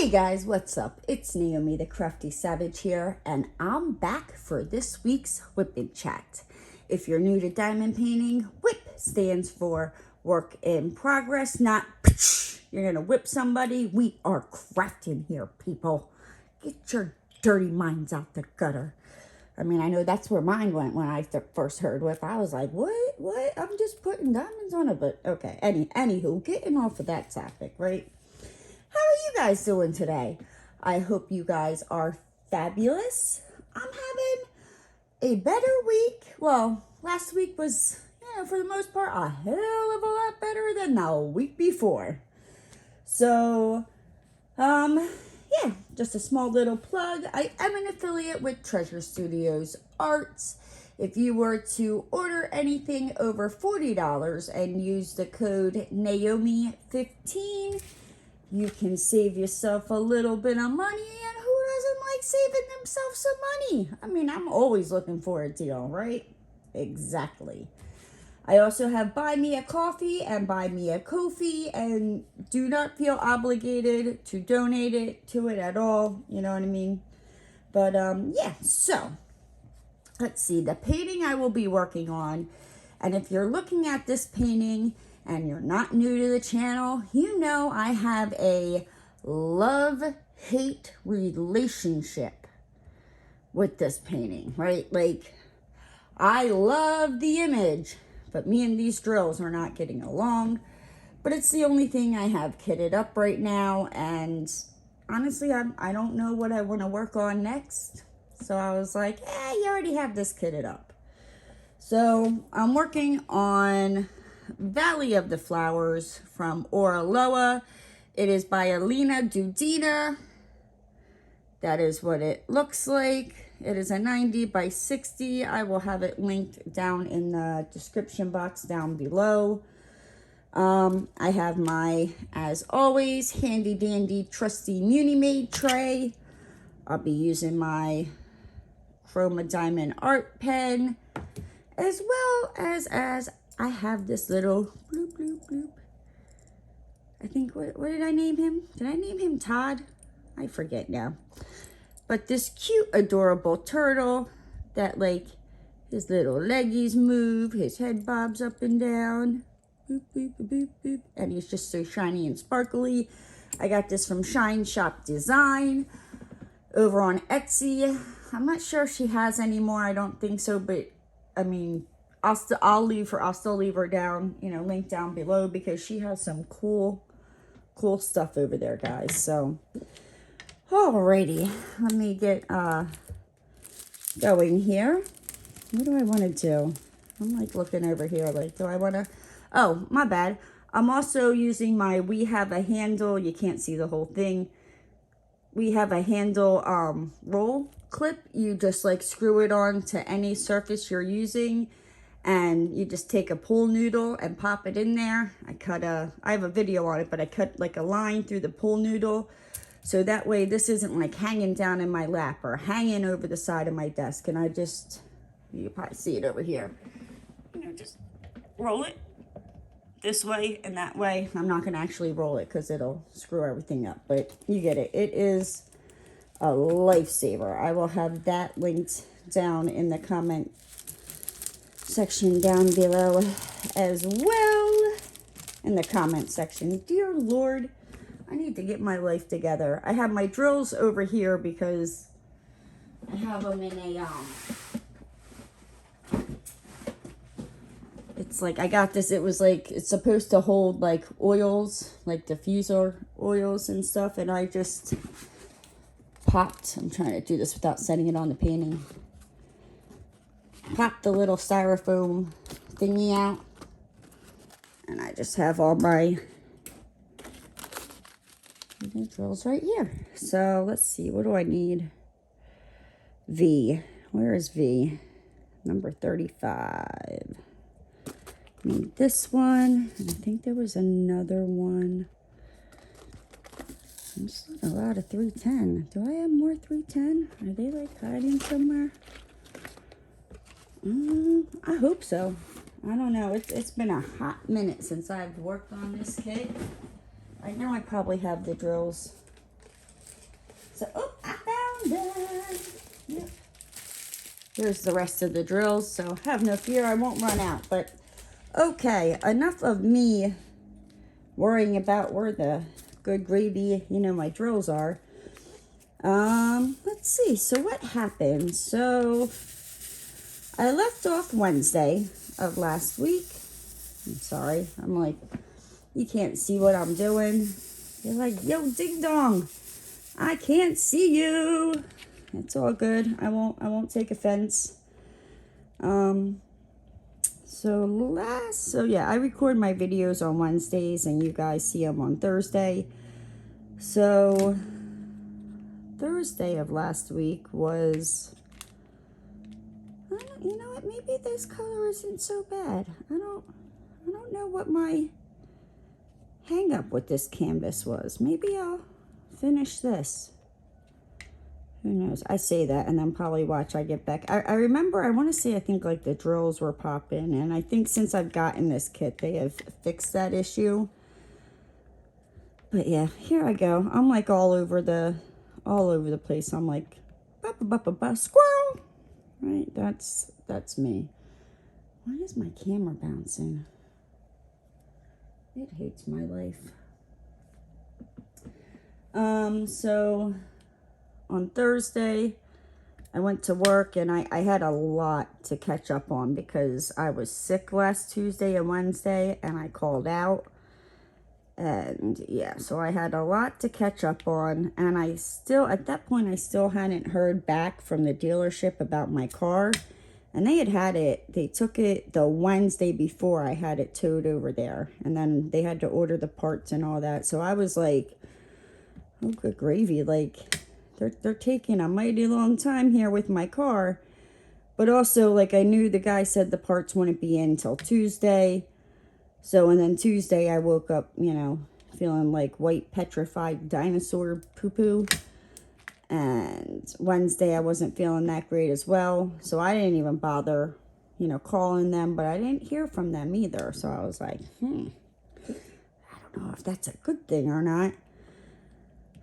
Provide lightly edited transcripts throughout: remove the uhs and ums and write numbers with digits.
Hey guys, what's up? It's Naomi the Crafty Savage here, and I'm back for this week's Wip Chat. If you're new to diamond painting, WIP stands for work in progress, not you're gonna whip somebody. We are crafting here, people. Get your dirty minds out the gutter. I mean, I know that's where mine went when I first heard WIP. I was like, what? I'm just putting diamonds on it, but okay. Anywho, getting off of that topic, right? How are you guys doing today? I hope you guys are fabulous. I'm having a better week. Well, last week was, for the most part, a hell of a lot better than the week before. So, yeah, just a small little plug. I am an affiliate with Treasure Studios Arts. If you were to order anything over $40 and use the code Naomi15, you can save yourself a little bit of money, and who doesn't like saving themselves some money? I mean, I'm always looking for a deal, right? Exactly. I also have Buy Me a Coffee and Buy Me a Ko-fi, and do not feel obligated to donate it to it at all, you know what I mean? But, yeah, so, let's see, the painting I will be working on, and if you're looking at this painting and you're not new to the channel, you know I have a love-hate relationship with this painting, right? Like, I love the image, but me and these drills are not getting along. But it's the only thing I have kitted up right now, and honestly, I don't know what I want to work on next. So I was like, you already have this kitted up. So I'm working on Valley of the Flowers from Oraloa. It is by Elena, Dudina. That is what it looks like. It is a 90 by 60. I will have it linked down in the description box down below. I have my, as always, handy dandy trusty Munimade tray. I'll be using my Chroma diamond art pen, as well as I have this little bloop, bloop, bloop. I think, what did I name him? Did I name him Todd? I forget now. But this cute, adorable turtle that, like, his little leggies move, his head bobs up and down. Boop, boop, boop, boop. And he's just so shiny and sparkly. I got this from Shine Shop Design over on Etsy. I'm not sure if she has any more. I don't think so, but, I mean, I'll still leave her down, link down below, because she has some cool stuff over there, guys. So, alrighty, let me get going here. What do I want to do? I'm like looking over here, like, do I want to? Oh, my bad. I'm also using my We Have a Handle. You can't see the whole thing. We Have a Handle roll clip. You just like screw it on to any surface you're using, and you just take a pool noodle and pop it in there. I have a video on it, but I cut like a line through the pool noodle, so that way this isn't like hanging down in my lap or hanging over the side of my desk. And you can probably see it over here. Just roll it this way and that way. I'm not gonna actually roll it because it'll screw everything up, but you get it. It is a lifesaver. I will have that linked down in the comment section down below as well. In the comment section. Dear Lord, I need to get my life together. I have my drills over here because I have them in a it's like, I got this, it was like, it's supposed to hold like oils, like diffuser oils and stuff, and I just popped, I'm trying to do this without setting it on the painting, popped the little styrofoam thingy out, and I just have all my drills right here. So let's see, what do I need? V, where is V? Number 35. I need this one, and I think there was another one. I'm just a lot of 310. Do I have more 310? Are they like hiding somewhere? I hope so. I don't know. It's been a hot minute since I've worked on this kit. I know I probably have the drills here's the rest of the drills, so have no fear, I won't run out. But okay, enough of me worrying about where the good gravy, you know, my drills are. Let's see, so what happened? So I left off Wednesday of last week. I'm sorry, I'm like, you can't see what I'm doing. You're like, yo, ding dong, I can't see you. It's all good. I won't take offense. So yeah, I record my videos on Wednesdays and you guys see them on Thursday. So Thursday of last week was, you know what, maybe this color isn't so bad. I don't know what my hang up with this canvas was. Maybe I'll finish this. Who knows? I say that and then probably watch I get back. I remember, I want to say, I think like the drills were popping, and I think since I've gotten this kit, they have fixed that issue. But yeah, here I go. I'm like all over the place. I'm like, squirrel. Right? That's me. Why is my camera bouncing? It hates my life. So on Thursday, I went to work and I had a lot to catch up on because I was sick last Tuesday and Wednesday and I called out. And yeah, so I had a lot to catch up on, and I still, at that point, I still hadn't heard back from the dealership about my car. And they took it the Wednesday before I had it towed over there. And then they had to order the parts and all that. So I was like, oh, good gravy. Like, they're taking a mighty long time here with my car. But also, like, I knew the guy said the parts wouldn't be in until Tuesday. So, and then Tuesday I woke up, you know, feeling like white petrified dinosaur poo-poo. And Wednesday I wasn't feeling that great as well. So I didn't even bother, you know, calling them. But I didn't hear from them either. So I was like, I don't know if that's a good thing or not.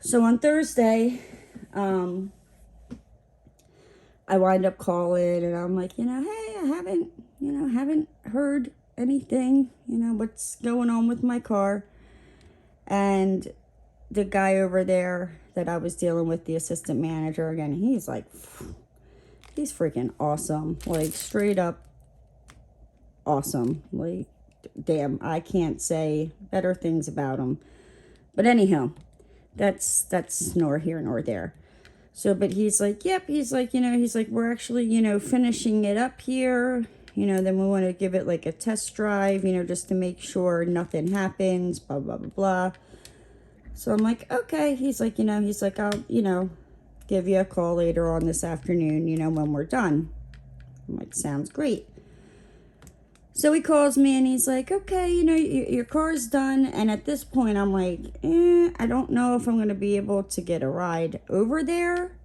So on Thursday, I wind up calling and I'm like, you know, hey, I haven't heard anything, you know, what's going on with my car. And the guy over there that I was dealing with, the assistant manager, again, he's like, he's freaking awesome. Like, straight up awesome. Like, damn, I can't say better things about him. But anyhow, that's nor here nor there. So, but he's like, yep, he's like, you know, he's like, we're actually, you know, finishing it up here. You know, then we want to give it like a test drive, you know, just to make sure nothing happens, blah, blah, blah, blah. So I'm like, okay. He's like, you know, I'll, you know, give you a call later on this afternoon, you know, when we're done. I'm like, sounds great. So he calls me and he's like, okay, you know, your car's done. And at this point, I'm like, I don't know if I'm going to be able to get a ride over there.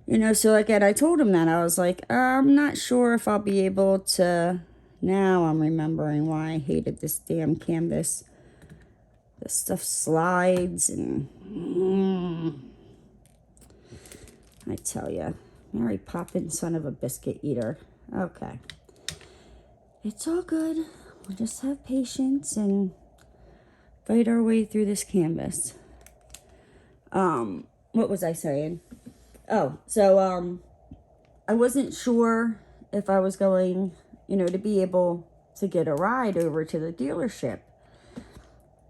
You know, so like, and I told him that. I was like, I'm not sure if I'll be able to. Now I'm remembering why I hated this damn canvas. This stuff slides and I tell you, Mary Poppins, son of a biscuit eater. Okay. It's all good. We'll just have patience and fight our way through this canvas. What was I saying? Oh, so, I wasn't sure if I was going, you know, to be able to get a ride over to the dealership.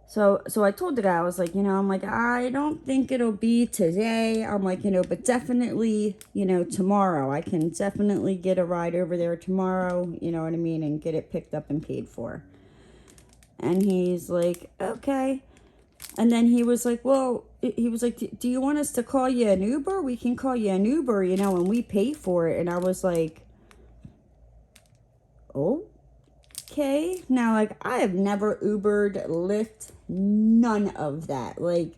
So I told the guy, I was like, you know, I'm like, I don't think it'll be today. I'm like, you know, but definitely, you know, tomorrow. I can definitely get a ride over there tomorrow, you know what I mean, and get it picked up and paid for. And he's like, okay. And then he was like, well, he was like, do you want us to call you an Uber? We can call you an Uber, you know, and we pay for it. And I was like, okay. Now, like, I have never Ubered, Lyft, none of that. Like,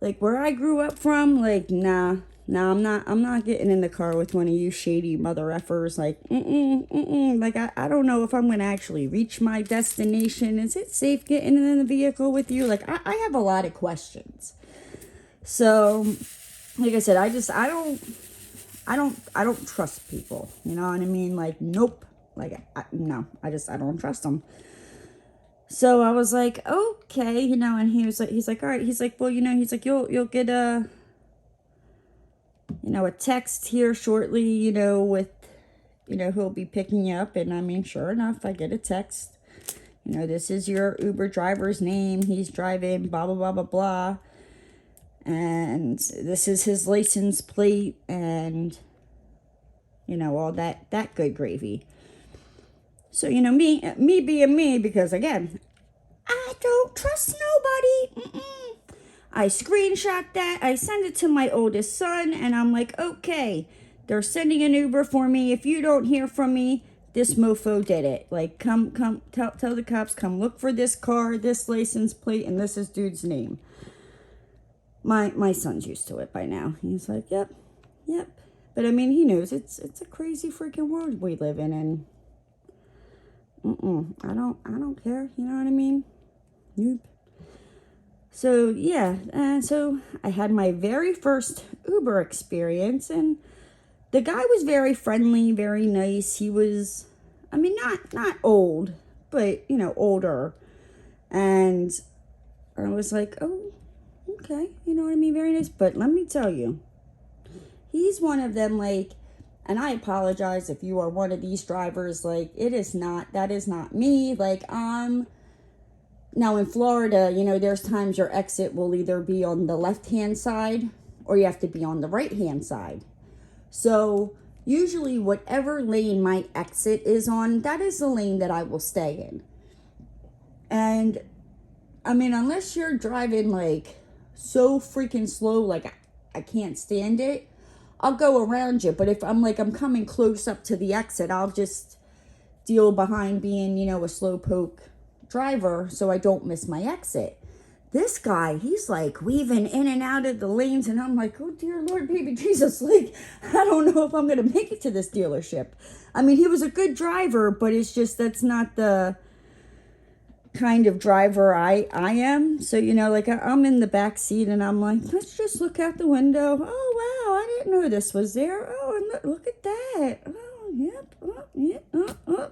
like where I grew up from, like, nah, I'm not getting in the car with one of you shady mother effers. Like, like, I don't know if I'm going to actually reach my destination. Is it safe getting in the vehicle with you? Like, I have a lot of questions. So, like I said, I I don't trust people. You know what I mean? Like, nope. Like, no, I don't trust them. So I was like, okay, you know, and he's like, all right. He's like, well, you know, he's like, you'll get a, you know, a text here shortly, you know, with, you know, who'll be picking you up. And I mean, sure enough, I get a text. You know, this is your Uber driver's name. He's driving blah, blah, blah, blah, blah. And this is his license plate and, you know, all that good gravy. So, you know, me being me, because again, I don't trust nobody. I screenshot that. I send it to my oldest son, and I'm like, okay, they're sending an Uber for me. If you don't hear from me, this mofo did it. Like, come, tell the cops, come look for this car, this license plate, and this is dude's name. My son's used to it by now. He's like, yep. But I mean, he knows it's a crazy freaking world we live in, and I don't care. You know what I mean? Nope. So yeah, and so I had my very first Uber experience, and the guy was very friendly, very nice. He was, I mean, not old, but you know, older, and I was like, oh, okay, you know what I mean, very nice. But let me tell you, he's one of them, like, and I apologize if you are one of these drivers, like, that is not me. Like, now in Florida, you know, there's times your exit will either be on the left-hand side or you have to be on the right-hand side. So usually whatever lane my exit is on, that is the lane that I will stay in. And I mean, unless you're driving like so freaking slow, like I can't stand it, I'll go around you. But if I'm coming close up to the exit, I'll just deal behind being, you know, a slowpoke driver so I don't miss my exit. This guy, he's like weaving in and out of the lanes, and I'm like, oh dear Lord, baby Jesus, like, I don't know if I'm gonna make it to this dealership. I mean, he was a good driver, but it's just, that's not the kind of driver I am. So, you know, like, I'm in the back seat and I'm like, let's just look out the window. Oh wow, I didn't know this was there. Oh, and look at that. Oh, yep. Oh, yep. Oh.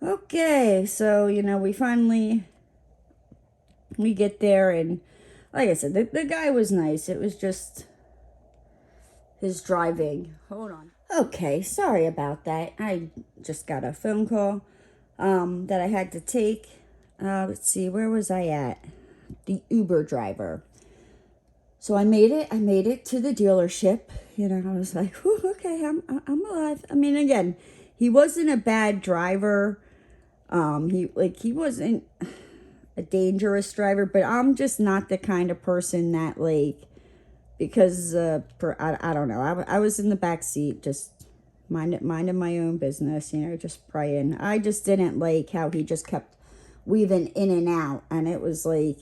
Okay, so, you know, we get there, and like I said, the guy was nice. It was just his driving. Hold on. Okay, sorry about that. I just got a phone call that I had to take. Let's see, where was I at? The Uber driver. So I made it to the dealership. You know, I was like, whew, okay, I'm alive. I mean, again, he wasn't a bad driver. He wasn't a dangerous driver, but I'm just not the kind of person that, like, because I don't know, I was in the back seat just minding my own business, you know, just praying. I just didn't like how he just kept weaving in and out, and it was like,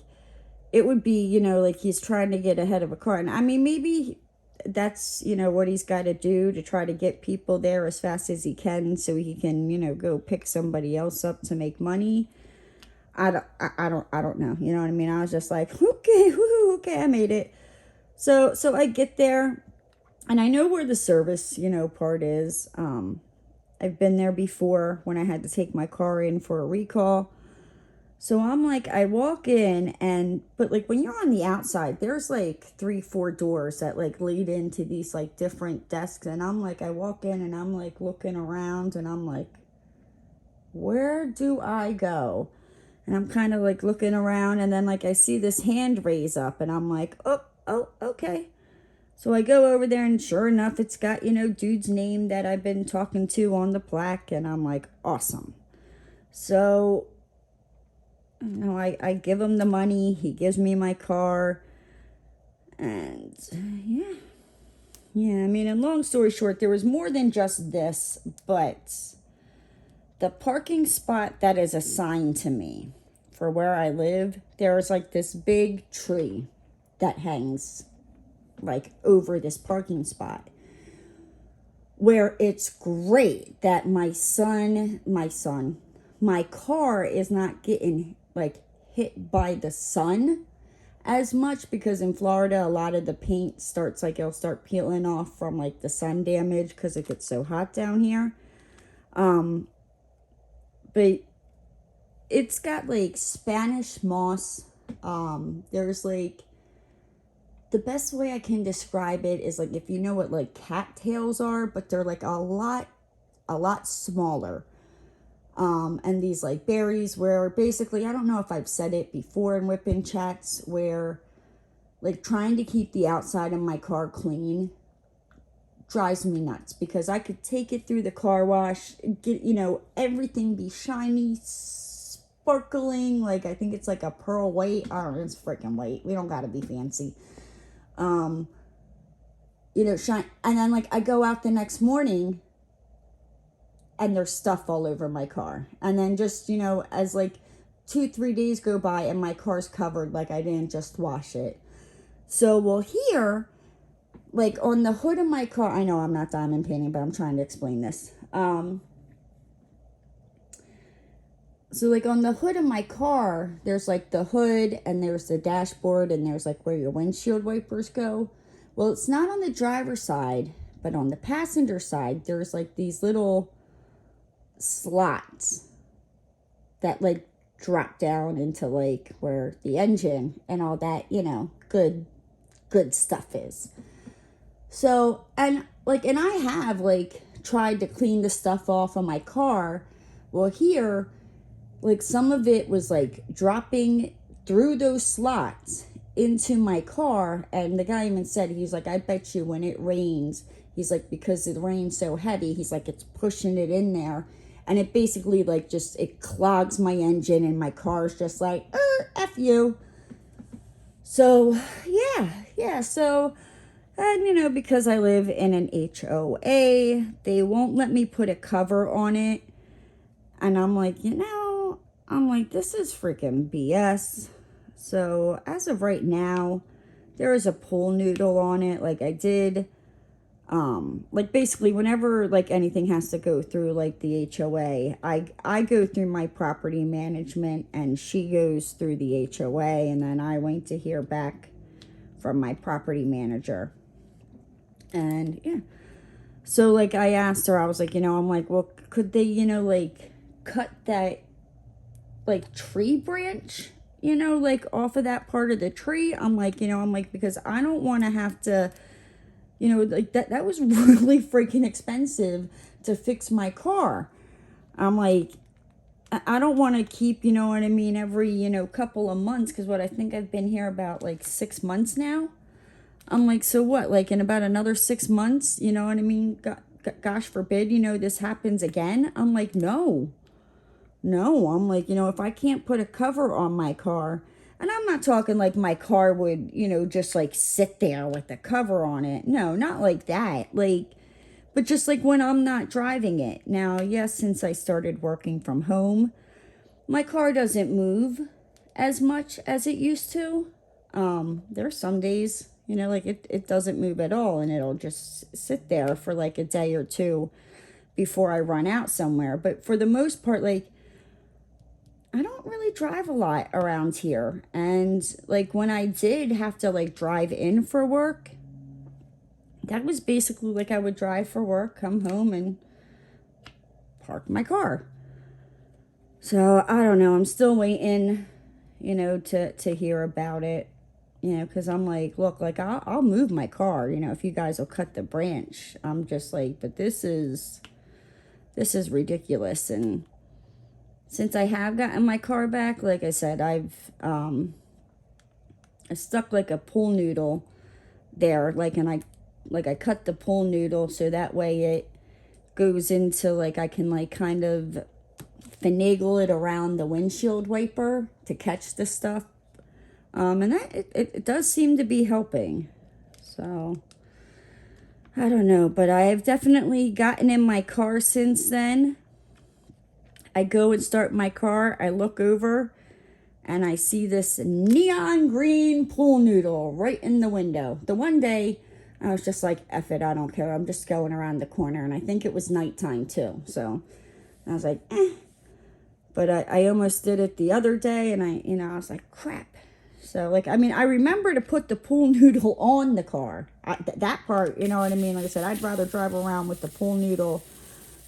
it would be, you know, like he's trying to get ahead of a car. And I mean, maybe that's, you know, what he's got to do to try to get people there as fast as he can so he can, you know, go pick somebody else up to make money. I don't know. You know what I mean? I was just like, okay, woohoo, okay, I made it. So I get there, and I know where the service, you know, part is. I've been there before when I had to take my car in for a recall. So I'm like, I walk in, but like when you're on the outside, there's like 3-4 doors that like lead into these like different desks. And I'm like, I walk in and I'm like looking around and I'm like, where do I go? And I'm kind of like looking around, and then like I see this hand raise up, and I'm like, oh, okay. So I go over there, and sure enough, it's got, you know, dude's name that I've been talking to on the plaque, and I'm like, awesome. So, you know, I give him the money, he gives me my car, and yeah, I mean, and long story short, there was more than just this, but the parking spot that is assigned to me for where I live, there's like this big tree that hangs like over this parking spot, where it's great that my car is not getting like hit by the sun as much because in Florida, a lot of the paint starts, like, it'll start peeling off from, like, the sun damage because it gets so hot down here. But it's got, like, Spanish moss. There's, like, the best way I can describe it is, like, if you know what, like, cattails are, but they're, like, a lot smaller. And these, like, berries where basically, I don't know if I've said it before in whipping chats, where, like, trying to keep the outside of my car clean drives me nuts, because I could take it through the car wash, get, you know, everything be shiny, sparkling, like, I think it's like a pearl white. I don't know, it's freaking white. We don't gotta be fancy. You know, shine, and then, like, I go out the next morning and there's stuff all over my car. And then just, you know, as like 2-3 days go by and my car's covered, like I didn't just wash it. So, well, here, like on the hood of my car, I know I'm not diamond painting, but I'm trying to explain this. So, like, on the hood of my car, there's, like, the hood, and there's the dashboard, and there's, like, where your windshield wipers go. Well, it's not on the driver's side, but on the passenger side, there's, like, these little slots that, like, drop down into, like, where the engine and all that, you know, good stuff is. So, and, like, and I have, like, tried to clean the stuff off of my car. Well, here, like, some of it was, like, dropping through those slots into my car. And the guy even said, he's like, I bet you when it rains, he's like, because the rain's so heavy, he's like, it's pushing it in there. And it basically, like, just, it clogs my engine, and my car's just like, F you. So, yeah, so, and, you know, because I live in an HOA, they won't let me put a cover on it. And I'm like, you know, this is freaking BS. So, as of right now, there is a Pool Noodle on it. Like, I did, like, basically, whenever, like, anything has to go through, like, the HOA, I go through my property management, and she goes through the HOA, and then I wait to hear back from my property manager. And, yeah. So, like, I asked her, I was like, you know, I'm like, well, could they, you know, like, cut that, like, tree branch, you know, like, off of that part of the tree? I'm like, you know, because I don't want to have to, you know, like, that was really freaking expensive to fix my car. I'm like, I don't want to keep, you know what I mean, every, you know, couple of months, because what I think I've been here about, like, 6 months now. I'm like, so what, like, in about another 6 months, you know what I mean, gosh forbid, you know, this happens again? I'm like, no, I'm like, you know, if I can't put a cover on my car, and I'm not talking like my car would, you know, just like sit there with the cover on it. No, not like that. Like, but just like when I'm not driving it. Now, yes, since I started working from home, my car doesn't move as much as it used to. There are some days, you know, like it doesn't move at all, and it'll just sit there for like a day or two before I run out somewhere. But for the most part, like, I don't really drive a lot around here. And, like, when I did have to, like, drive in for work, that was basically, like, I would drive for work, come home, and park my car. So, I don't know. I'm still waiting, you know, to hear about it. You know, because I'm like, look, like, I'll move my car, you know, if you guys will cut the branch. I'm just like, but this is ridiculous. And since I have gotten my car back, like I said, I've I stuck like a Pool Noodle there, like, and I cut the Pool Noodle so that way it goes into, like, I can, like, kind of finagle it around the windshield wiper to catch the stuff. And that it does seem to be helping. So, I don't know, but I have definitely gotten in my car since then. I go and start my car, I look over, and I see this neon green Pool Noodle right in the window. The one day, I was just like, F it, I don't care. I'm just going around the corner, and I think it was nighttime too. So, I was like, eh. But I almost did it the other day, and I was like, crap. So, like, I mean, I remember to put the pool noodle on the car. That part, you know what I mean? Like I said, I'd rather drive around with the pool noodle.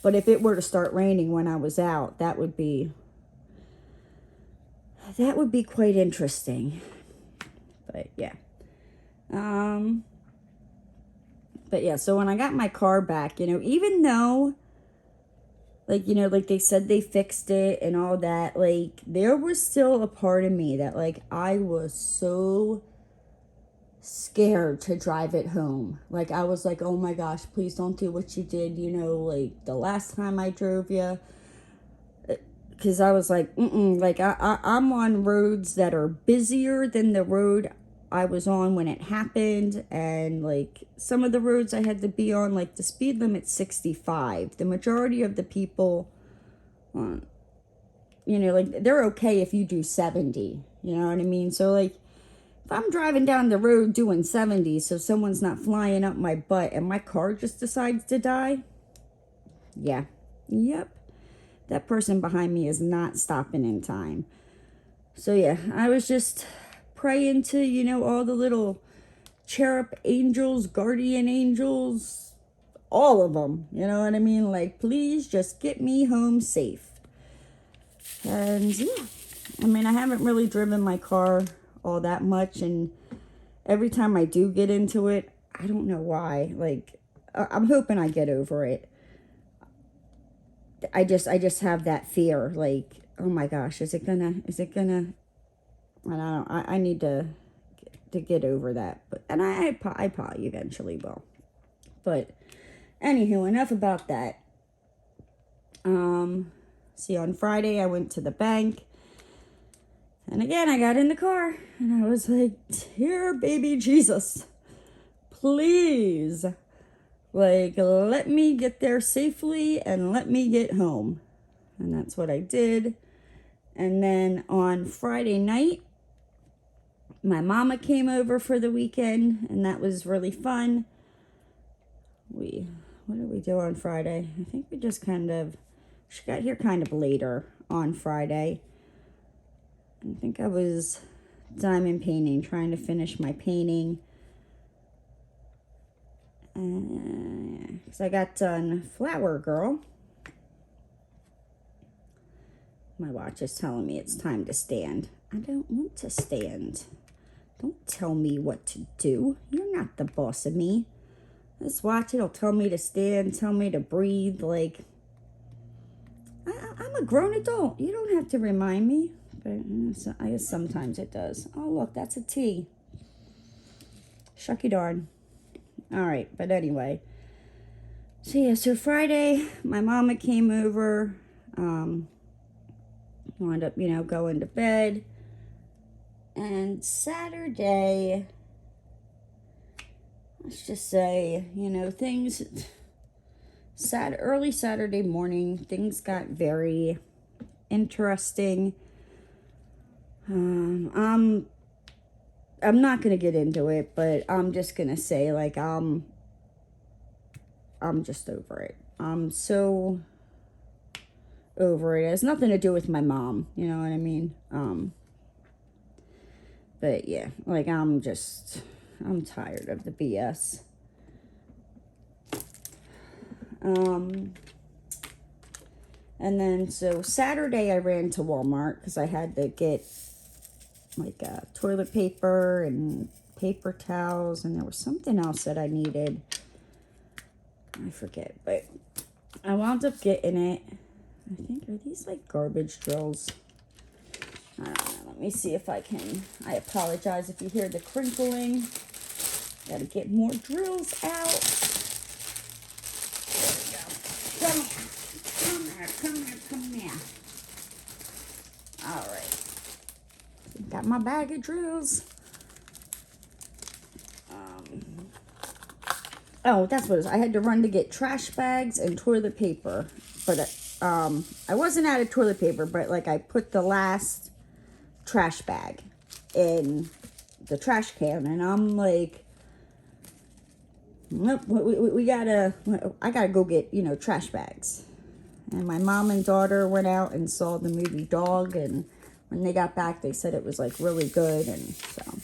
But if it were to start raining when I was out, that would be quite interesting. But, yeah. But, yeah, so when I got my car back, you know, even though, like, you know, like they said they fixed it and all that, like, there was still a part of me that, like, I was so scared to drive it home. Like, I was like, oh my gosh, please don't do what you did, you know, like, the last time I drove you. Because I was like, like, I'm on roads that are busier than the road I was on when it happened. And, like, some of the roads I had to be on, like, the speed limit's 65. The majority of the people, you know, like, they're okay if you do 70. You know what I mean? So, like, if I'm driving down the road doing 70, so someone's not flying up my butt and my car just decides to die, yeah, yep, that person behind me is not stopping in time. So, yeah, I was just praying to, you know, all the little cherub angels, guardian angels, all of them, you know what I mean? Like, please just get me home safe. And, yeah, I mean, I haven't really driven my car all that much, and every time I do get into it, I don't know why, like, I'm hoping I get over it. I just have that fear, like, oh my gosh, is it gonna, and I need to get over that, but, and I probably eventually will. But anywho, enough about that. See, on Friday I went to the bank. And again, I got in the car and I was like, dear baby Jesus, please, like, let me get there safely and let me get home. And that's what I did. And then on Friday night, my mama came over for the weekend, and that was really fun. What did we do on Friday? I think we just she got here kind of later on Friday. I think I was diamond painting, trying to finish my painting. Because I got done Flower Girl. My watch is telling me it's time to stand. I don't want to stand. Don't tell me what to do. You're not the boss of me. This watch, it'll tell me to stand, tell me to breathe. Like, I'm a grown adult. You don't have to remind me. But so I guess sometimes it does. Oh, look, that's a T. Shucky darn. All right, but anyway. So, yeah, so Friday, my mama came over. Wound up, you know, going to bed. And Saturday, let's just say, you know, things, early Saturday morning, things got very interesting. I'm not going to get into it, but I'm just going to say, like, I'm just over it. I'm so over it. It has nothing to do with my mom, you know what I mean? But yeah, like, I'm tired of the BS. And then, so Saturday I ran to Walmart because I had to get, like, toilet paper and paper towels, and there was something else that I needed. I forget, but I wound up getting it. I think, are these like garbage drills? I don't know. Let me see if I can. I apologize if you hear the crinkling. Gotta get more drills out. There we go. Come here. Come here. All right. Got my bag of drills. Oh, that's what it is. I had to run to get trash bags and toilet paper. But I wasn't out of toilet paper, but, like, I put the last trash bag in the trash can, and I'm like, nope, I gotta go get, you know, trash bags. And my mom and daughter went out and saw the movie Dog, and when they got back, they said it was like really good. And so,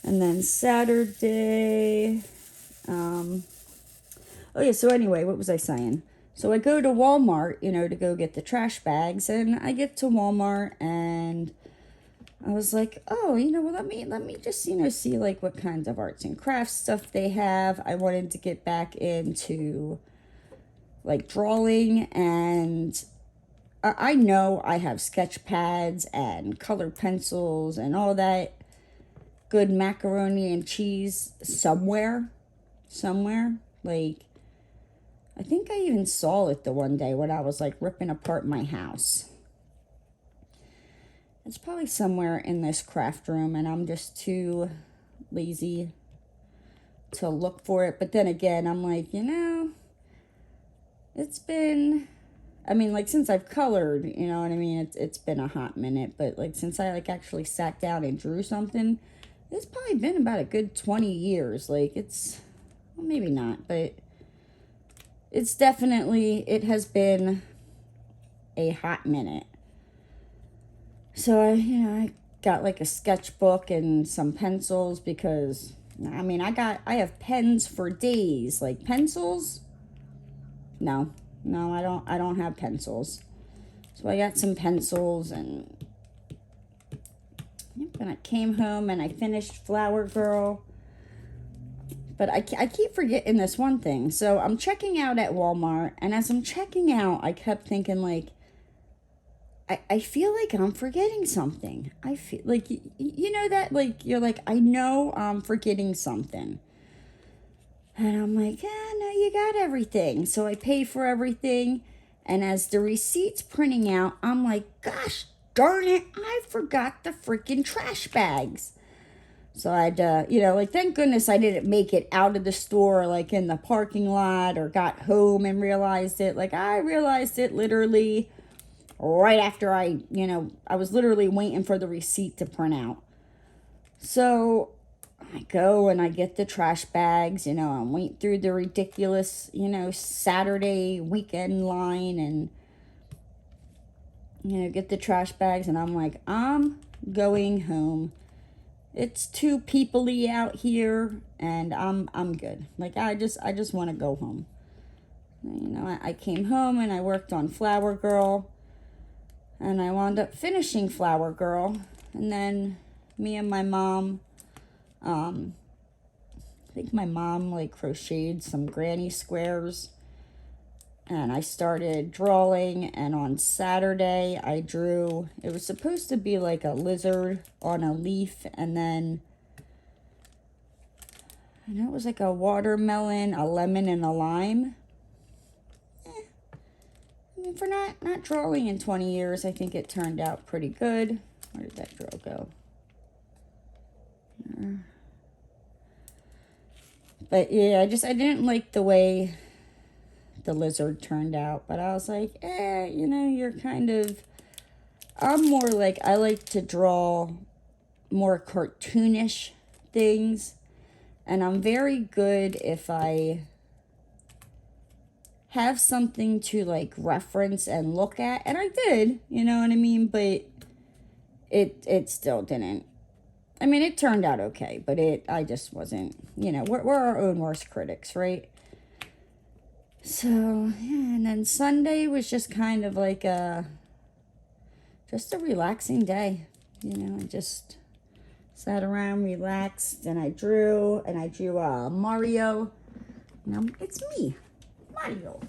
and then Saturday, oh yeah, so anyway, what was I saying? So I go to Walmart, you know, to go get the trash bags, and I get to Walmart, and I was like, oh, you know, well, let me just, you know, see like what kinds of arts and crafts stuff they have. I wanted to get back into like drawing, and I know I have sketch pads and colored pencils and all that good macaroni and cheese somewhere. Like, I think I even saw it the one day when I was like ripping apart my house. It's probably somewhere in this craft room, and I'm just too lazy to look for it. But then again, I'm like, you know, it's been, I mean, like, since I've colored, you know what I mean? It's been a hot minute, but like since I like actually sat down and drew something, it's probably been about a good 20 years. Like, it's, well, maybe not, but it's definitely, it has been a hot minute. So I got like a sketchbook and some pencils because, I mean, I have pens for days. Like, pencils? No, I don't have pencils. So I got some pencils, and I came home and I finished Flower Girl. But I keep forgetting this one thing. So I'm checking out at Walmart, and as I'm checking out, I kept thinking, like, I feel like I'm forgetting something. I feel like, you know that, like, you're like, I know I'm forgetting something. And I'm like, no, you got everything. So I pay for everything. And as the receipt's printing out, I'm like, gosh darn it, I forgot the freaking trash bags. So I had you know, like, thank goodness I didn't make it out of the store, like, in the parking lot, or got home and realized it. Like, I realized it literally right after I was literally waiting for the receipt to print out. So I go and I get the trash bags, you know, I'm waiting through the ridiculous, you know, Saturday weekend line, and, you know, get the trash bags, and I'm like, I'm going home. It's too people-y out here, and I'm good. Like, I just want to go home. You know, I came home and I worked on Flower Girl, and I wound up finishing Flower Girl, and then me and my mom, I think my mom like crocheted some granny squares, and I started drawing. And on Saturday I drew, it was supposed to be like a lizard on a leaf, and then I know it was like a watermelon, a lemon, and a lime. I mean, for not drawing in 20 years, I think it turned out pretty good. Where did that draw go? But yeah, I didn't like the way the lizard turned out. But I was like, you know, you're kind of, I'm more like, I like to draw more cartoonish things. And I'm very good if I have something to like reference and look at. And I did, you know what I mean? But it still didn't. I mean, it turned out okay, but I just wasn't, you know, we're our own worst critics, right? So, yeah, and then Sunday was just kind of like just a relaxing day. You know, I just sat around, relaxed, and I drew Mario. You know, it's me, Mario.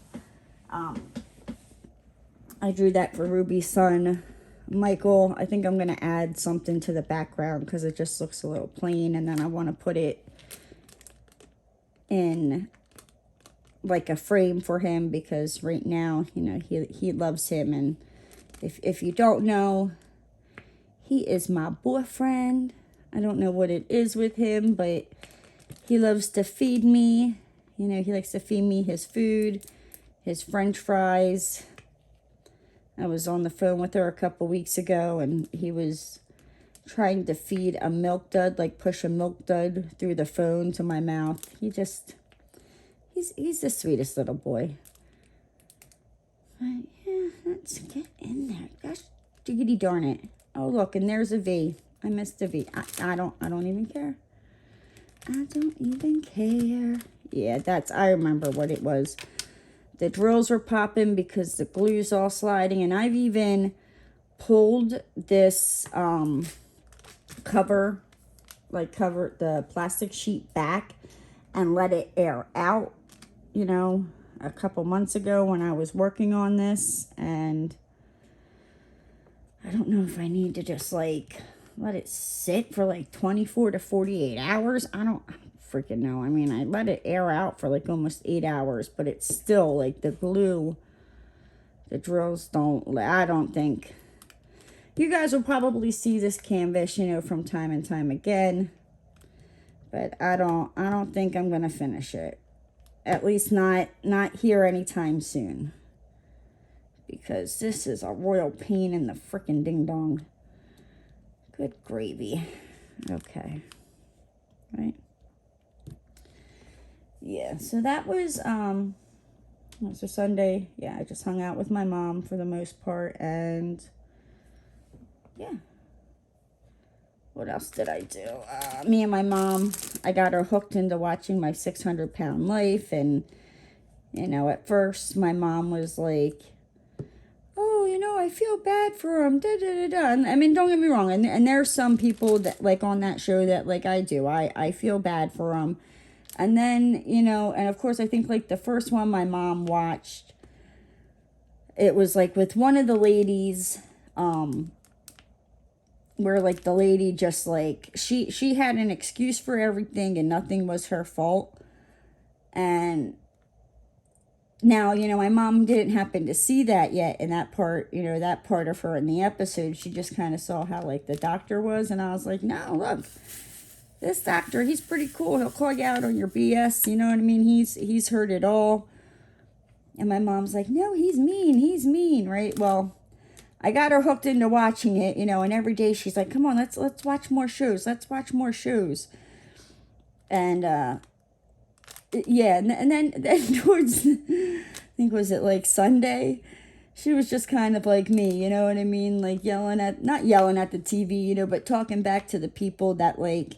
I drew that for Ruby's son, Michael. I think I'm going to add something to the background because it just looks a little plain, and then I want to put it in like a frame for him, because right now, you know, he loves him. And if you don't know, he is my boyfriend. I don't know what it is with him, but he loves to feed me. You know, he likes to feed me his food, his French fries. I was on the phone with her a couple weeks ago, and he was trying to feed a milk dud, like push a milk dud through the phone to my mouth. He's the sweetest little boy. But yeah, let's get in there. Gosh, diggity darn it. Oh, look, and there's a V. I missed a V. I don't even care. I don't even care. Yeah, I remember what it was. The drills were popping because the glue's all sliding, and I've even pulled this cover the plastic sheet back and let it air out, you know, a couple months ago when I was working on this, and I don't know if I need to just like let it sit for like 24 to 48 hours. I don't freaking know. I mean, I let it air out for like almost 8 hours, but it's still like the glue, the drills I don't think. You guys will probably see this canvas, you know, from time and time again, but I don't think I'm going to finish it. At least not here anytime soon. Because this is a royal pain in the frickin' ding-dong. Good gravy. Okay. Right. Yeah, so that was a Sunday. Yeah, I just hung out with my mom for the most part, and yeah. What else did I do? Me and my mom, I got her hooked into watching My 600-Pound Life, and, you know, at first my mom was like, oh, you know, I feel bad for him, da-da-da-da. And, I mean, don't get me wrong, and there's some people that, like, on that show that, like, I do. I feel bad for him. And then, you know, and of course, I think, like, the first one my mom watched, it was, like, with one of the ladies, where, like, the lady just, like, she had an excuse for everything and nothing was her fault. And now, you know, my mom didn't happen to see that yet in that part, you know, that part of her in the episode. She just kind of saw how, like, the doctor was. And I was like, no, look, this doctor, he's pretty cool. He'll call you out on your BS. You know what I mean? He's heard it all. And my mom's like, no, he's mean, right? Well, I got her hooked into watching it, you know, and every day she's like, come on, let's watch more shows. Let's watch more shows. And, yeah, and then towards, I think, was it like Sunday? She was just kind of like me, you know what I mean? Like not yelling at the TV, you know, but talking back to the people that, like,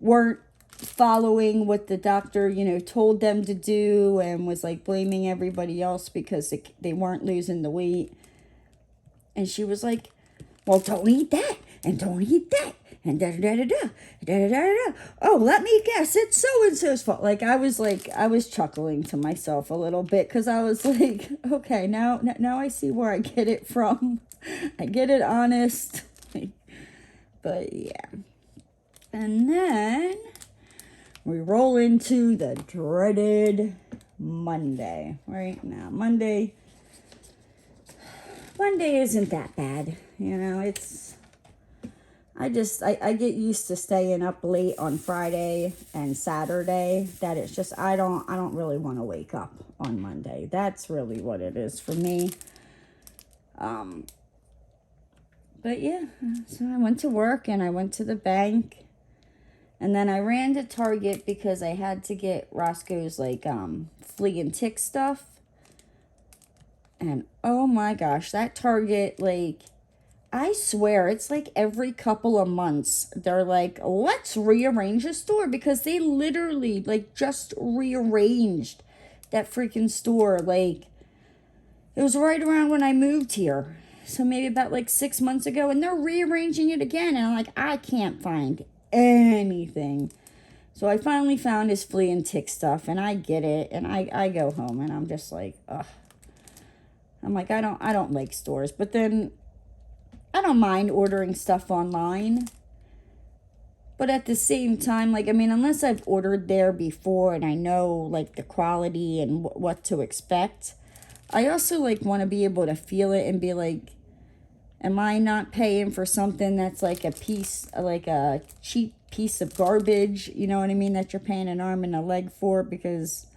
weren't following what the doctor, you know, told them to do, and was, like, blaming everybody else because they weren't losing the weight. And she was like, well, don't eat that, and don't eat that, and da-da-da-da-da, da-da-da-da-da. Oh, let me guess, it's so-and-so's fault. Like, I was chuckling to myself a little bit, because I was like, okay, now I see where I get it from. I get it honest. But, yeah. And then we roll into the dreaded Monday. Right now, Monday isn't that bad, you know. It's I get used to staying up late on Friday and Saturday, that it's just I don't really want to wake up on Monday. That's really what it is for me. But yeah, so I went to work and I went to the bank, and then I ran to Target because I had to get Roscoe's, like, flea and tick stuff. And oh my gosh, that Target, like, I swear, it's like every couple of months, they're like, let's rearrange the store, because they literally, like, just rearranged that freaking store. Like, it was right around when I moved here. So maybe about, like, 6 months ago, and they're rearranging it again. And I'm like, I can't find anything. So I finally found his flea and tick stuff, and I get it, and I go home, and I'm just like, ugh. I'm like, I don't like stores, but then I don't mind ordering stuff online. But at the same time, like, I mean, unless I've ordered there before and I know, like, the quality and what to expect, I also, like, want to be able to feel it and be like, am I not paying for something that's like a cheap piece of garbage, you know what I mean, that you're paying an arm and a leg for? Because,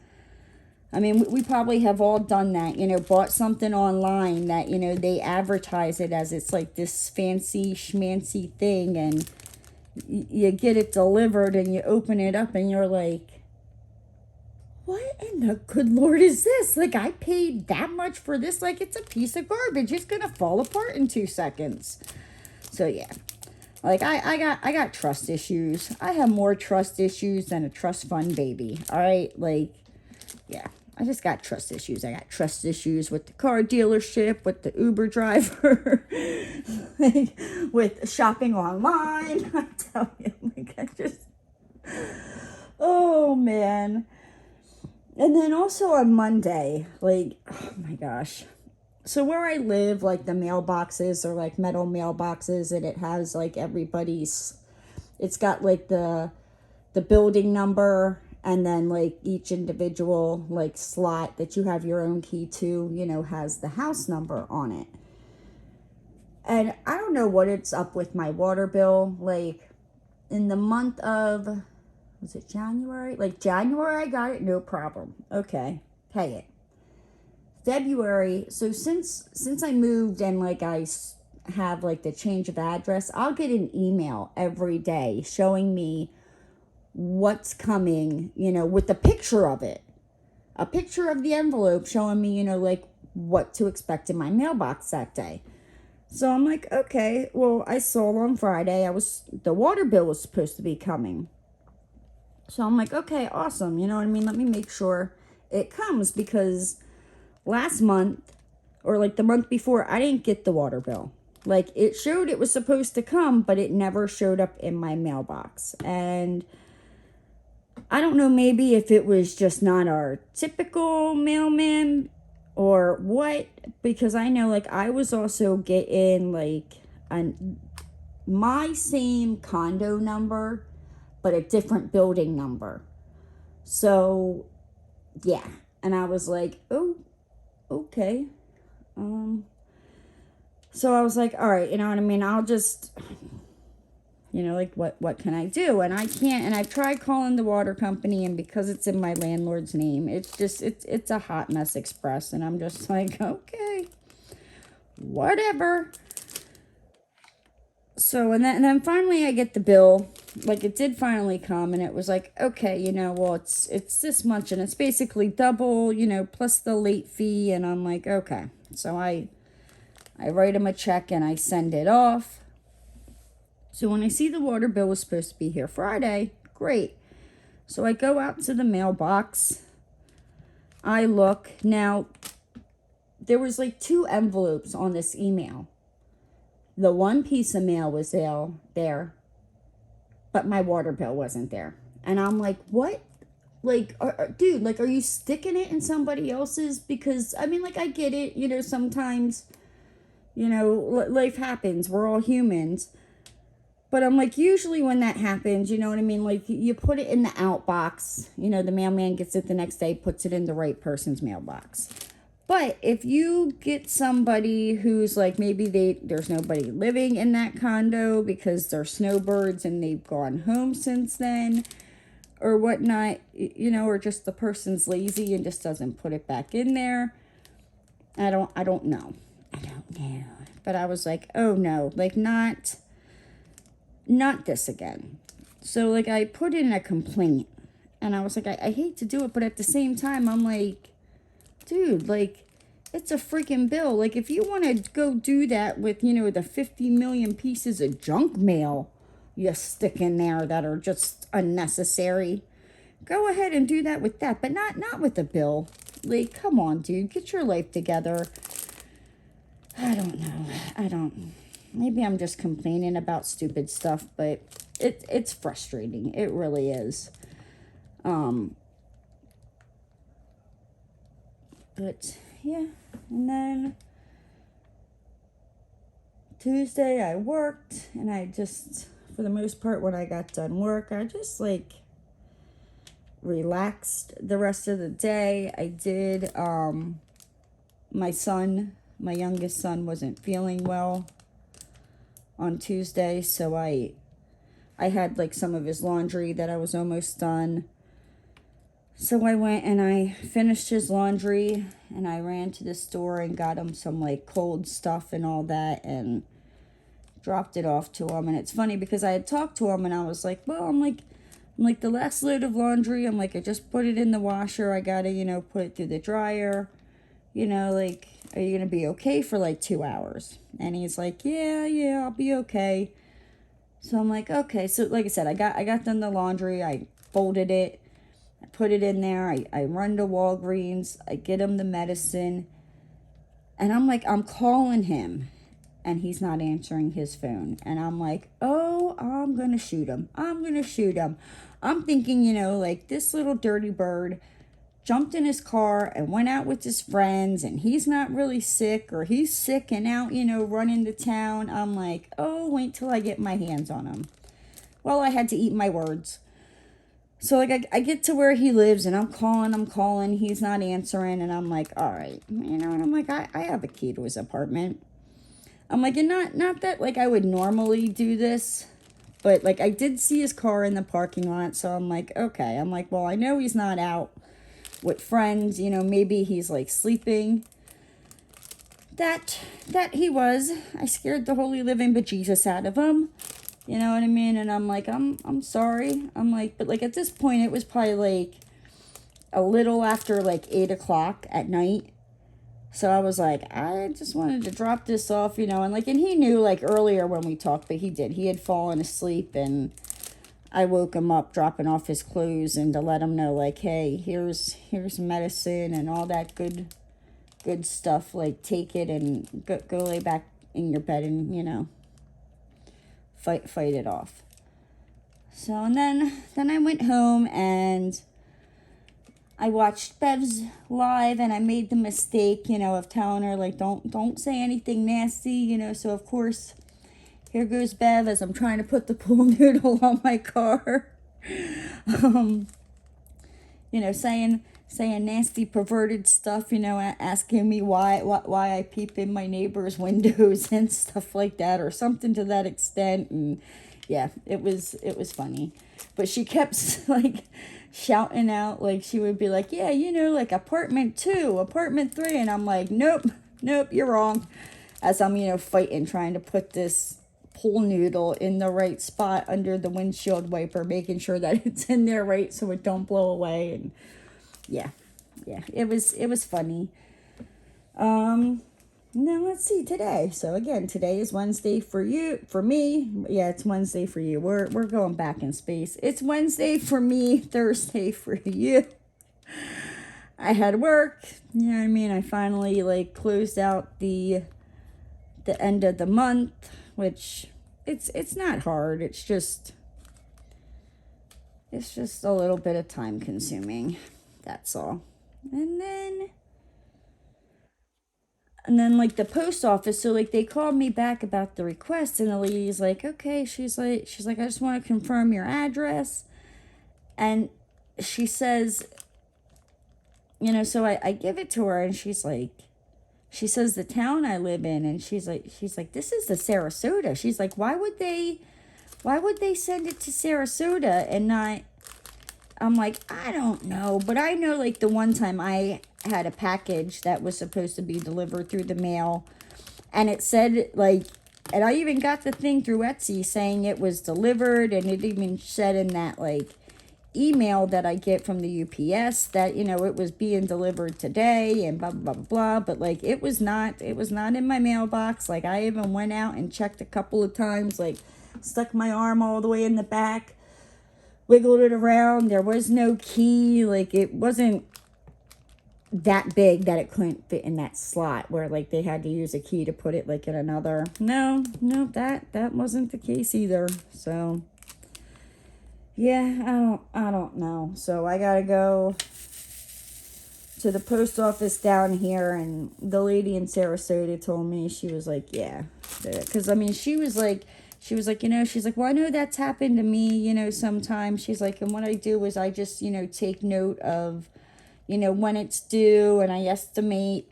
I mean, we probably have all done that, you know, bought something online that, you know, they advertise it as it's like this fancy schmancy thing, and you get it delivered and you open it up and you're like, what in the good Lord is this? Like, I paid that much for this? Like, it's a piece of garbage. It's going to fall apart in 2 seconds. So yeah, like I got trust issues. I have more trust issues than a trust fund baby. All right, like yeah, I just got trust issues. I got trust issues with the car dealership, with the Uber driver, like, with shopping online. I tell you, like I just, oh man. And then also on Monday, like, oh my gosh. So where I live, like the mailboxes are like metal mailboxes, and it has like everybody's, it's got like the building number, and then like each individual like slot that you have your own key to, you know, has the house number on it. And I don't know what it's up with my water bill. Like in the month of, was it January? Like January, I got it, no problem. Okay, pay it. February, so since I moved and like I have like the change of address, I'll get an email every day showing me what's coming, you know, with a picture of it. A picture of the envelope showing me, you know, like what to expect in my mailbox that day. So I'm like, okay, well, I saw on Friday the water bill was supposed to be coming. So I'm like, okay, awesome. You know what I mean? Let me make sure it comes, because last month, or like the month before, I didn't get the water bill. Like it showed it was supposed to come, but it never showed up in my mailbox. And I don't know, maybe if it was just not our typical mailman or what, because I know like I was also getting like my same condo number, but a different building number. So yeah, and I was like, oh, okay. So I was like, all right, you know what I mean? I'll just, you know, like what can I do? And I can't, and I've tried calling the water company, and because it's in my landlord's name, it's just, it's a hot mess express. And I'm just like, okay, whatever. So, and then finally I get the bill. Like it did finally come, and it was like, okay, you know, well, it's this much, and it's basically double, you know, plus the late fee. And I'm like, okay. So I write him a check and I send it off. So when I see the water bill was supposed to be here Friday, great. So I go out to the mailbox. I look. Now, there was like 2 envelopes on this email. The one piece of mail was there, but my water bill wasn't there. And I'm like, what? Like, dude, like, are you sticking it in somebody else's? Because, I mean, like, I get it. You know, sometimes, you know, life happens. We're all humans. But I'm like, usually when that happens, you know what I mean? Like, you put it in the outbox. You know, the mailman gets it the next day, puts it in the right person's mailbox. But if you get somebody who's like, maybe there's nobody living in that condo because they're snowbirds and they've gone home since then or whatnot, you know, or just the person's lazy and just doesn't put it back in there. I don't know. But I was like, oh no, like not this again. So like I put in a complaint, and I was like, I hate to do it, but at the same time, I'm like, dude, like, it's a freaking bill. Like, if you want to go do that with, you know, the 50 million pieces of junk mail you stick in there that are just unnecessary, go ahead and do that with that, but not with the bill. Like, come on, dude, get your life together. I don't know. Maybe I'm just complaining about stupid stuff, but it's frustrating. It really is. But yeah, and then Tuesday I worked, and I just, for the most part, when I got done work, I just like relaxed the rest of the day. I did, my youngest son wasn't feeling well on Tuesday, so I had like some of his laundry that I was almost done. So I went and I finished his laundry, and I ran to the store and got him some like cold stuff and all that, and dropped it off to him. And it's funny because I had talked to him, and I was like, well, I'm like the last load of laundry, I'm like, I just put it in the washer. I gotta, you know, put it through the dryer. You know, like, are you going to be okay for like 2 hours? And he's like, yeah, I'll be okay. So I'm like, okay. So like I said, I got done the laundry. I folded it. I put it in there. I run to Walgreens. I get him the medicine. And I'm like, I'm calling him. And he's not answering his phone. And I'm like, oh, I'm going to shoot him. I'm going to shoot him. I'm thinking, you know, like this little dirty bird jumped in his car and went out with his friends, and he's not really sick, or he's sick and out, you know, running to town. I'm like, oh, wait till I get my hands on him. Well, I had to eat my words. So, like, I get to where he lives, and I'm calling. He's not answering, and I'm like, all right. You know, and I'm like, I have a key to his apartment. I'm like, and not that, like, I would normally do this, but, like, I did see his car in the parking lot, so I'm like, okay. I'm like, well, I know he's not out with friends, you know, maybe he's like sleeping. That he was. I scared the holy living bejesus out of him. You know what I mean? And I'm like, I'm sorry. I'm like, but like at this point it was probably like a little after like 8 o'clock at night. So I was like, I just wanted to drop this off, you know, and like, and he knew like earlier when we talked, but he had fallen asleep, and I woke him up dropping off his clothes, and to let him know, like, hey, here's medicine and all that good stuff. Like, take it and go lay back in your bed and, you know, fight it off. So, and then I went home and I watched Bev's live, and I made the mistake, you know, of telling her, like, don't say anything nasty, you know. So, of course, here goes Bev as I'm trying to put the pool noodle on my car. You know, saying nasty, perverted stuff, you know, asking me why I peep in my neighbor's windows and stuff like that, or something to that extent. And yeah, it was funny. But she kept like shouting out, like she would be like, yeah, you know, like apartment 2, apartment 3. And I'm like, nope, you're wrong. As I'm, you know, trying to put this pool noodle in the right spot under the windshield wiper, making sure that it's in there right so it don't blow away. And yeah, it was funny. Now let's see today. So again, today is Wednesday for me. Yeah, it's Wednesday for you. We're going back in space. It's Wednesday for me, Thursday for you. I had work, you know what I mean? I finally like closed out the end of the month, which it's not hard. It's just a little bit of time consuming. That's all. And then like the post office, so like they called me back about the request, and the lady's like, okay, she's like, I just want to confirm your address. And she says, you know, so I give it to her, and she says the town I live in, and she's like, this is the Sarasota. She's like, why would they send it to Sarasota and not? I'm like, I don't know, but I know like the one time I had a package that was supposed to be delivered through the mail, and it said like, and I even got the thing through Etsy saying it was delivered, and it even said in that like email that I get from the UPS that, you know, it was being delivered today and blah blah blah blah, but like it was not in my mailbox. Like I even went out and checked a couple of times, like stuck my arm all the way in the back, wiggled it around. There was no key. Like it wasn't that big that it couldn't fit in that slot where like they had to use a key to put it like in another. No, that wasn't the case either. So yeah, I don't know. So I gotta go to the post office down here, and the lady in Sarasota told me, she was like, yeah, because I mean she was like, you know, she's like, well, I know that's happened to me, you know, sometimes. She's like, and what I do is I just, you know, take note of, you know, when it's due, and I estimate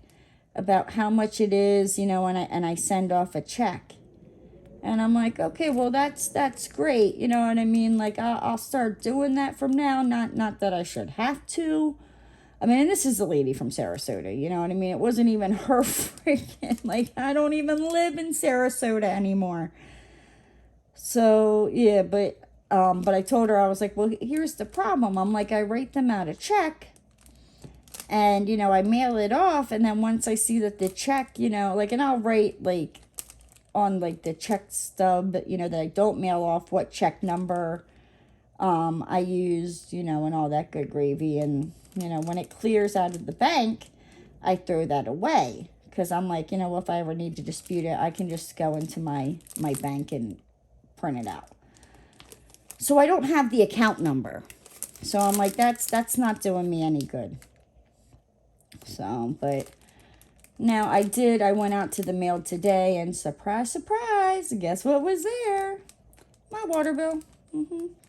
about how much it is, you know, and I send off a check. And I'm like, okay, well, that's great, you know what I mean? Like, I'll start doing that from now. Not that I should have to. I mean, and this is the lady from Sarasota, you know what I mean? It wasn't even her freaking, like, I don't even live in Sarasota anymore. So, yeah, but I told her, I was like, well, here's the problem. I'm like, I write them out a check, And, you know, I mail it off, and then once I see that the check, you know, like, and I'll write, like, on, like, the check stub, you know, that I don't mail off, what check number I used, you know, and all that good gravy. And, you know, when it clears out of the bank, I throw that away. Because I'm like, you know, if I ever need to dispute it, I can just go into my bank and print it out. So I don't have the account number. So I'm like, that's not doing me any good. So, but now I went out to the mail today, and surprise, surprise, guess what was there? My water bill.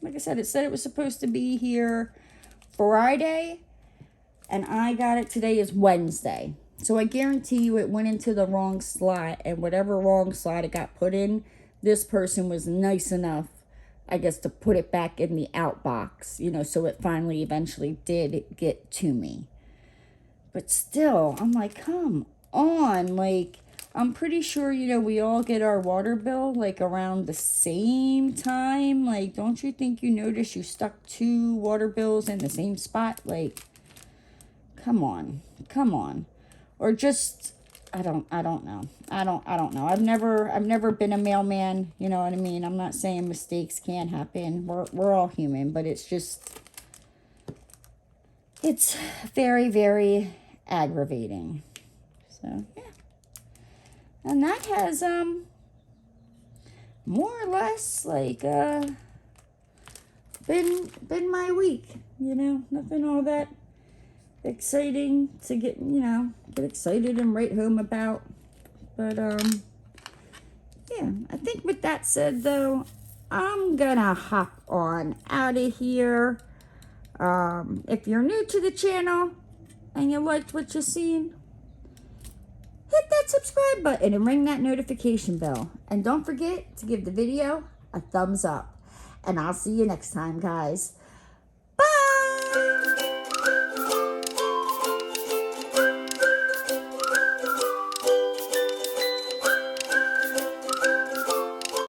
Like I said, it said it was supposed to be here Friday, and I got it today is Wednesday. So I guarantee you it went into the wrong slot, and whatever wrong slot it got put in, this person was nice enough, I guess, to put it back in the outbox, you know, so it finally eventually did get to me. But still, I'm like, come on, like, I'm pretty sure, you know, we all get our water bill, like, around the same time. Like, don't you think you notice you stuck 2 water bills in the same spot? Like, come on. Or just, I don't know. I don't know. I've never been a mailman, you know what I mean? I'm not saying mistakes can't happen. We're all human, but it's just, it's very, very aggravating. So, yeah. And that has, more or less, like, been my week, you know? Nothing all that exciting to get, you know, get excited and write home about. But, yeah, I think with that said, though, I'm gonna hop on out of here. If you're new to the channel and you liked what you've seen, hit that subscribe button and ring that notification bell. And don't forget to give the video a thumbs up. And I'll see you next time, guys.